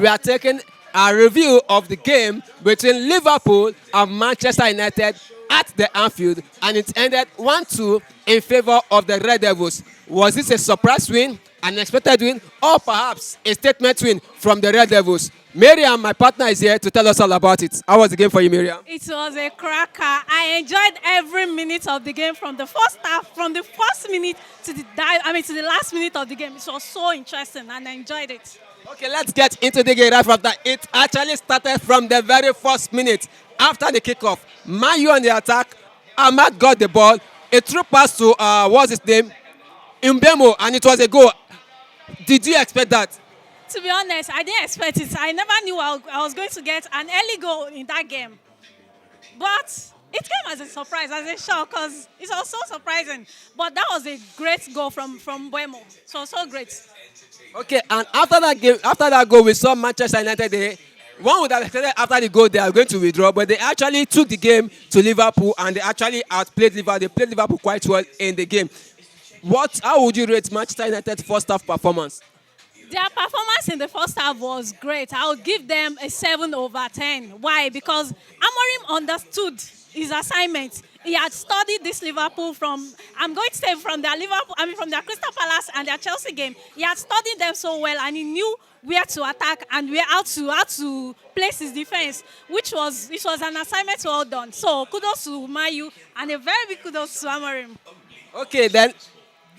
we are taking a review of the game between Liverpool and Manchester United at the Anfield, and it ended 1-2 in favor of the Red Devils. Was this a surprise win, an expected win, or perhaps a statement win from the Red Devils? Miriam, my partner, is here to tell us all about it. How was the game for you, Miriam? It was a cracker. I enjoyed every minute of the game, from the first half, from the first minute to to the last minute of the game. It was so interesting, and I enjoyed it. Okay, let's get into the game right after. It actually started from the very first minute after the kickoff. Mayu on the attack. Ahmad got the ball. A through pass to what's his name? Mbemo, and it was a goal. Did you expect that? To be honest, I didn't expect it. I never knew I was going to get an early goal in that game. But it came as a surprise, as a shock, because it was so surprising. But that was a great goal from Mbemo. So great. Okay, and after that game, after that goal, we saw Manchester United there. One would have expected after the goal they are going to withdraw, but they actually took the game to Liverpool and they actually outplayed Liverpool. They played Liverpool quite well in the game. How would you rate Manchester United's first half performance? Their performance in the first half was great. I would give them a 7/10. Why? Because Amorim understood his assignment. He had studied this Liverpool I'm going to say from their Crystal Palace and their Chelsea game. He had studied them so well, and he knew where to attack and how to place his defense, which was an assignment well done. So kudos to Mayu, and a very big kudos to Amorim. Okay, then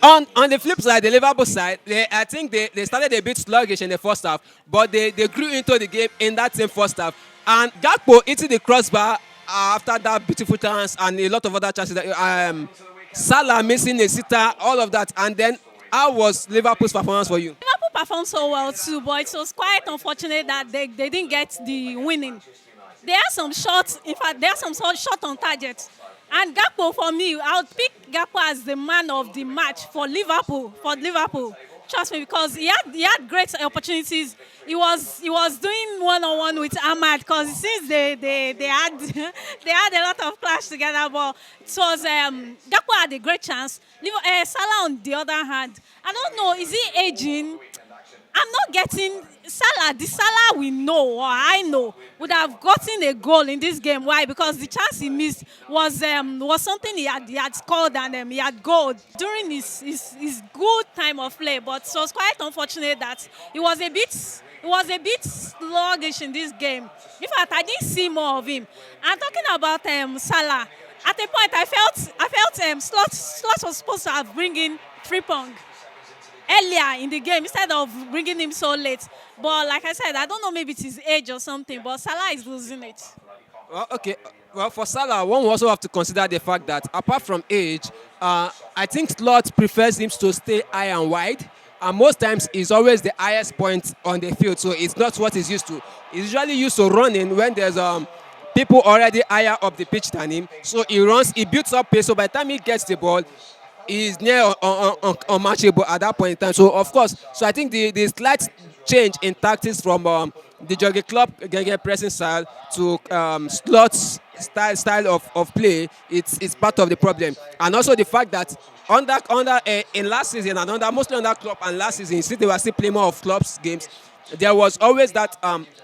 on the flip side, the Liverpool side, I think they started a bit sluggish in the first half, but they grew into the game in that same first half. And Gakpo hitting the crossbar after that beautiful chance and a lot of other chances. Salah missing a sitter, all of that. And then how was Liverpool's performance for you? Liverpool performed so well too, but it was quite unfortunate that they didn't get the winning. There are some shots, in fact, there are some shots on target. And Gakpo, for me, I would pick Gakpo as the man of the match for Liverpool. Trust me, because he had great opportunities. He was doing one-on-one with Ahmad, because since they had they had a lot of clash together. But it was Gakpo had a great chance. Salah, on the other hand, I don't know, is he aging? I'm not getting Salah. The Salah we know, or I know, would have gotten a goal in this game. Why? Because the chance he missed was something he had scored, and he had goal during his good time of play. But it was quite unfortunate that he was a bit sluggish in this game. In fact, I didn't see more of him. And talking about Salah, at a point I felt Slot was supposed to have bring in Frimpong earlier in the game instead of bringing him so late. But like I said, I don't know, maybe it's his age or something, but Salah is losing it. Well, okay. Well, for Salah, one will also have to consider the fact that apart from age, I think Slot prefers him to stay high and wide. And most times, he's always the highest point on the field, so it's not what he's used to. He's usually used to running when there's people already higher up the pitch than him. So he runs, he builds up pace, so by the time he gets the ball, is near unmatchable at that point in time. So of course, I think the slight change in tactics from the Jurgen Klopp pressing style to Slot's style of play, it's part of the problem. And also the fact that in last season and mostly under Klopp and last season, since they were still playing more of Klopp's games, there was always that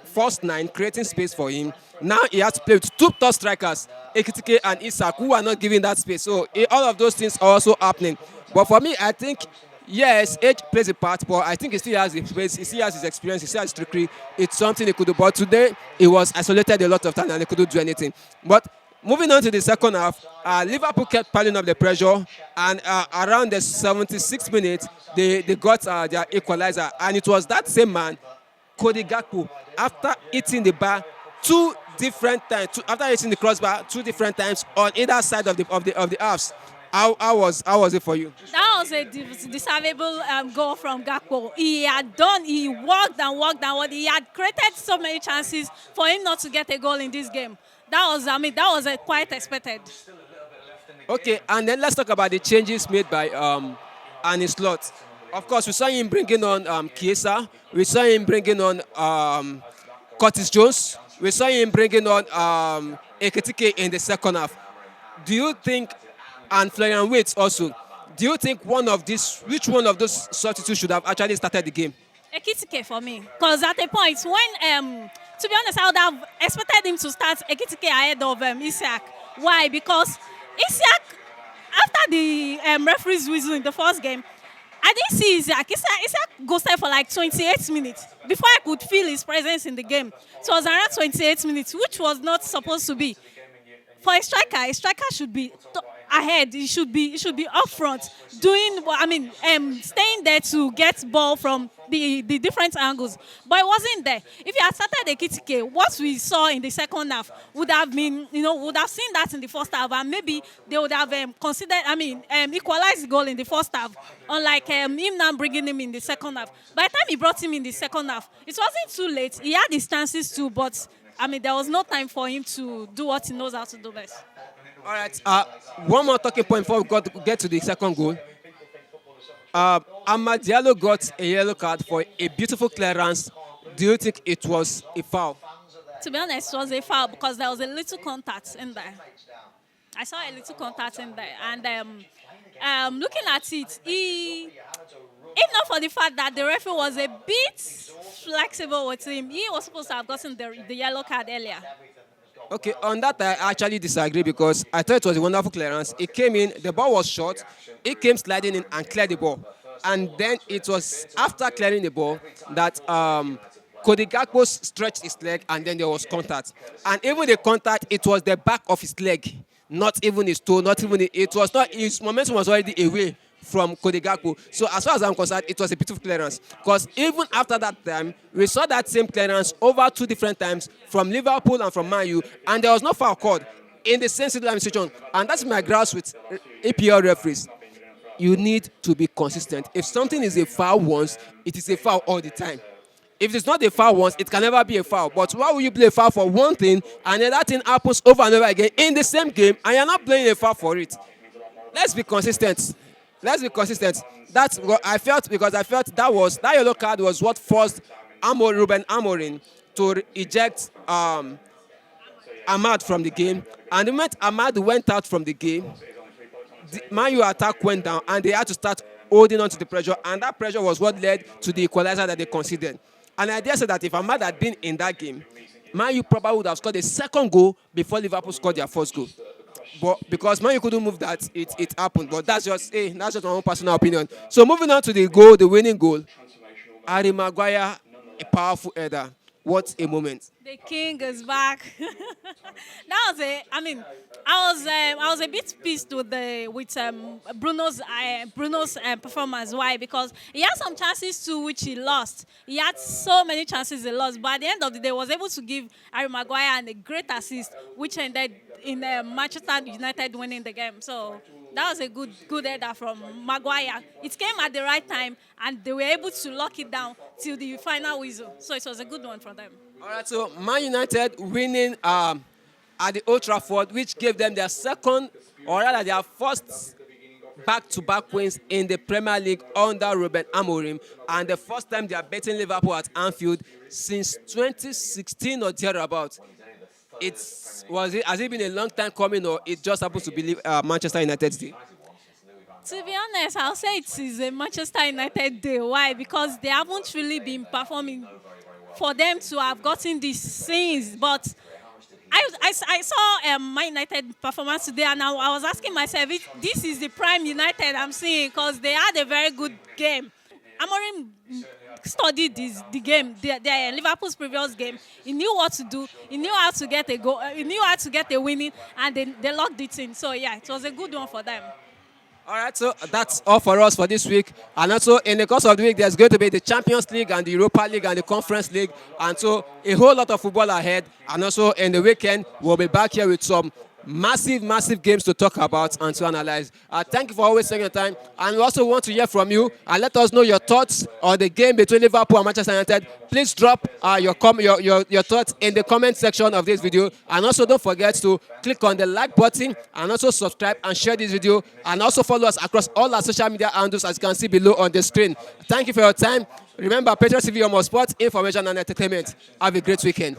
first nine creating space for him. Now he has to play with two top strikers, Ekitike and Isak, who are not giving that space. So all of those things are also happening. But for me, I think, yes, age plays a part, but I think he still has the space, he still has his experience, he still has his trickery. It's something he could do. But today, he was isolated a lot of time and he couldn't do anything. But moving on to the second half, Liverpool kept piling up the pressure, and around the 76th minute, they got their equalizer. And it was that same man, Cody Gakpo, after hitting the bar two different times, after hitting the crossbar 2 different times on either side of the halves. How was it for you? That was a deservable goal from Gakpo. He worked and worked. He had created so many chances for him not to get a goal in this game. That was quite expected. Okay, and then let's talk about the changes made by Arne Slot. Of course, we saw him bringing on Chiesa. We saw him bringing on Curtis Jones. We saw him bringing on Ekitike in the second half. Do you think, and Florian Wirtz also, do you think which one of those substitutes should have actually started the game? Ekitike for me. Because at a point when, to be honest, I would have expected him to start Ekitike ahead of Isiak. Why? Because Isiak, after the referee's whistle in the first game, I didn't see Isiak. Isiak ghosted for like 28 minutes before I could feel his presence in the game. So it was around 28 minutes, which was not supposed to be. For a striker should be ahead. He should be up front, doing. Staying there to get ball from the different angles. But it wasn't there. If you had started the Kitike, what we saw in the second half would have been, would have seen that in the first half, and maybe they would have considered. Equalized the goal in the first half. Unlike him now bringing him in the second half. By the time he brought him in the second half, it wasn't too late. He had his chances too, but there was no time for him to do what he knows how to do best. All right. One more talking point before get to the second goal. Amad Diallo got a yellow card for a beautiful clearance. Do you think it was a foul? To be honest, it was a foul because there was a little contact in there. I saw a little contact in there, and looking at it, if not for the fact that the referee was a bit flexible with him, he was supposed to have gotten the yellow card earlier. Okay, on that I actually disagree because I thought it was a wonderful clearance. It came in, the ball was short, it came sliding in and cleared the ball. And then it was after clearing the ball that Cody Gakpo stretched his leg and then there was contact. And even the contact, it was the back of his leg, not even his toe, it was not, his momentum was already away from Cody Gakpo. So as far as I'm concerned, it was a beautiful clearance. Because even after that time, we saw that same clearance over 2 different times from Liverpool and from Man U, and there was no foul called in the same situation. And that's my grouse with APL referees. You need to be consistent. If something is a foul once, it is a foul all the time. If it's not a foul once, it can never be a foul. But why will you play a foul for one thing and then that thing happens over and over again in the same game and you're not playing a foul for it? Let's be consistent. That's what I felt, because I felt that yellow card was what forced Ruben Amorim to eject Ahmad from the game. And the moment Ahmad went out from the game, the Man U attack went down and they had to start holding on to the pressure. And that pressure was what led to the equalizer that they conceded. And I dare say that if Ahmad had been in that game, Man U probably would have scored a second goal before Liverpool scored their first goal. But because Man U couldn't move that, it happened. But that's just my own personal opinion. So moving on to the winning goal. Harry Maguire, a powerful header. What a moment. The king is back. That was I was a bit pissed with Bruno's performance. Why? Because he had some chances too which he lost. He had so many chances he lost, but at the end of the day, he was able to give Harry Maguire a great assist, which ended in Manchester United winning the game. So that was a good header from Maguire. It came at the right time, and they were able to lock it down till the final whistle. So it was a good one for them. All right, so Man United winning at the Old Trafford, which gave them their second, or rather their first back-to-back wins in the Premier League under Ruben Amorim, and the first time they are beating Liverpool at Anfield since 2016 or thereabouts. Has it been a long time coming, or it just happens to be Manchester United's day? To be honest, I'll say it is a Manchester United day. Why? Because they haven't really been performing for them to have gotten these things. But I saw my United performance today, and I was asking myself if this is the prime United I'm seeing, because they had a very good game. Amorim studied the game, the Liverpool's previous game. He knew what to do. He knew how to get a goal. He knew how to get a winning, and they locked it in. So yeah, it was a good one for them. All right, so that's all for us for this week. And also, in the course of the week, there's going to be the Champions League and the Europa League and the Conference League. And so, a whole lot of football ahead. And also, in the weekend, we'll be back here with some massive games to talk about and to analyze. Thank you for always taking your time. And we also want to hear from you. And let us know your thoughts on the game between Liverpool and Manchester United. Please drop your thoughts in the comment section of this video. And also don't forget to click on the like button and also subscribe and share this video. And also follow us across all our social media handles, as you can see below on the screen. Thank you for your time. Remember, Patriot TV, more sports, information and entertainment. Have a great weekend.